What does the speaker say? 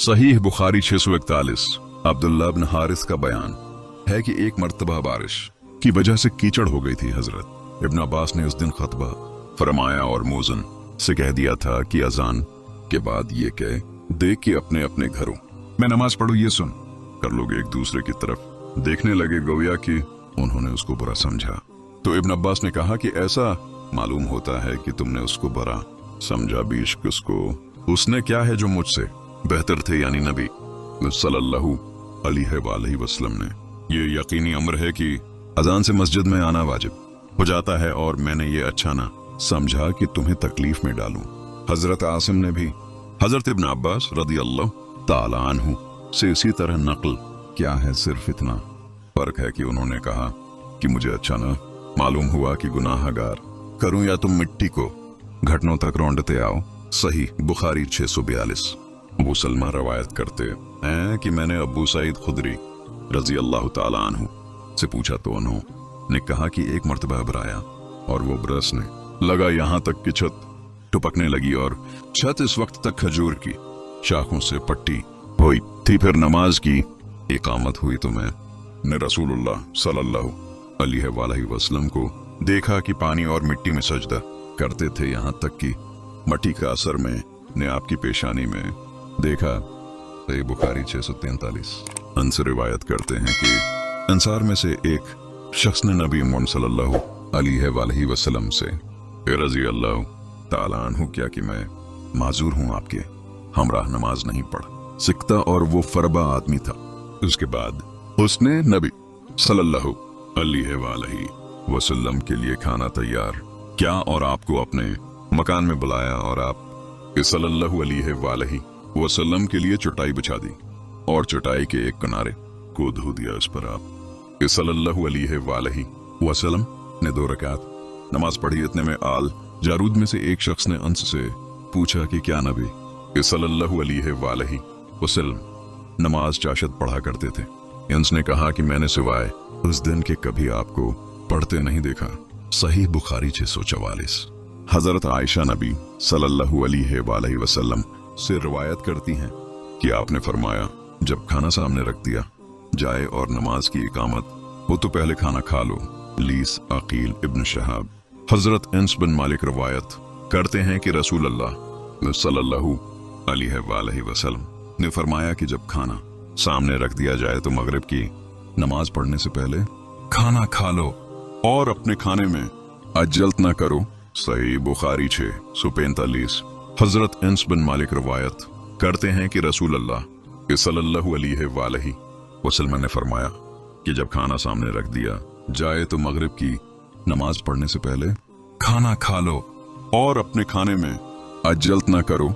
सहीह बुखारी 641। अब्दुल्लाह बिन हारिस का बयान है कि एक मर्तबा बारिश की वजह से कीचड़ हो गई थी। हजरत इब्न अब्बास ने उस दिन खतबा फरमाया और मोजन से कह दिया था कि अजान के बाद ये कह दे कि अपने अपने घरों में नमाज पढ़ो। ये सुन कर लोग एक दूसरे की तरफ देखने लगे, गोया कि उन्होंने उसको बुरा समझा। तो इब्न अब्बास ने कहा कि ऐसा मालूम होता है कि तुमने उसको बुरा समझा, बेशक उसने क्या है जो मुझसे बेहतर थे, यानी नबी सल्लल्लाहु अलैहि वसल्लम ने। ये यकीनी अम्र है कि अजान से मस्जिद में आना वाजिब हो जाता है, और मैंने ये अच्छा ना समझा कि तुम्हें तकलीफ में डालूं। हजरत आसिम ने भी हजरत इब्न अब्बास रदियल्लाहु ताला अन्हु से इसी तरह नकल क्या है। सिर्फ इतना फर्क है कि उन्होंने कहा कि मुझे अच्छा ना मालूम हुआ कि गुनाहगार करूं या तुम मिट्टी को घटनों तक रौंदते आओ। सही बुखारी 642। अबू सलमा रवायत करते हैं कि मैंने अबू सईद खुदरी रजी अल्लाह ताला अन्हु से पूछा तो उन्होंने कहा कि एक मर्तबा अब्र आया और वो बरसने लगा, यहाँ तक कि छत टुपकने लगी, और छत इस वक्त तक खजूर की शाखों से पट्टी हुई थी। फिर नमाज की इकामत हुई तो मैंने रसूलुल्लाह सल्लल्लाहु अलैहि वसल्लम को देखा कि पानी और मिट्टी में सजदा करते थे, यहाँ तक कि मट्टी का असर मैंने आपकी पेशानी में देखा। सही बुखारी 643। अनस रिवायत करते हैं कि अंसार में से एक शख्स ने नबी मोहम्मद सल्लल्लाहु अलैहि वसल्लम से रजी अल्लाह ताला अन्हु किया कि मैं माजूर हूं, आपके हमराह नमाज नहीं पढ़ सकता, और वो फरबा आदमी था। उसके बाद उसने नबी सल्लल्लाहु अलैहि वसल्लम के लिए खाना तैयार क्या और आपको अपने मकान में बुलाया, और आप सल्लल्लाहु अलैहि वसल्लम के लिए चटाई बिछा दी और चटाई के एक किनारे को धो दिया। इस पर आप सल्लल्लाहु अलैहि वसल्लम ने 2 रकात नमाज पढ़ी। इतने में आल जारूद में से एक शख्स ने अंस से पूछा कि क्या नबी सल्लल्लाहु अलैहि वसल्लम नमाज चाशत पढ़ा करते थे। अंस ने कहा कि मैंने सिवाय उस दिन के कभी आपको पढ़ते नहीं देखा। सही बुखारी 644। हजरत आयशा नबी सल्लल्लाहु अलैहि वसल्लम से रिवायत करती हैं कि आपने फरमाया, जब खाना सामने रख दिया जाए और नमाज की इकामत हो तो पहले खाना खा लो। लीस अकील इब्न शहाब। हजरत अनस बिन मालिक रिवायत करते हैं कि रसूल अल्लाह सल्लल्लाहु अलैहि वसल्लम ने फरमाया कि जब खाना सामने रख दिया जाए तो मगरिब की नमाज पढ़ने से पहले खाना खा लो और अपने खाने में अज्जल्त ना करो। सही बुखारी 645। हजरत अनस बिन मालिक रवायत करते हैं कि रसूल अल्लाह सल्लल्लाहु अलैहि वसल्लम ने फरमाया कि जब खाना सामने रख दिया जाए तो मगरिब की नमाज पढ़ने से पहले खाना खा लो और अपने खाने में अज्जल्त ना करो।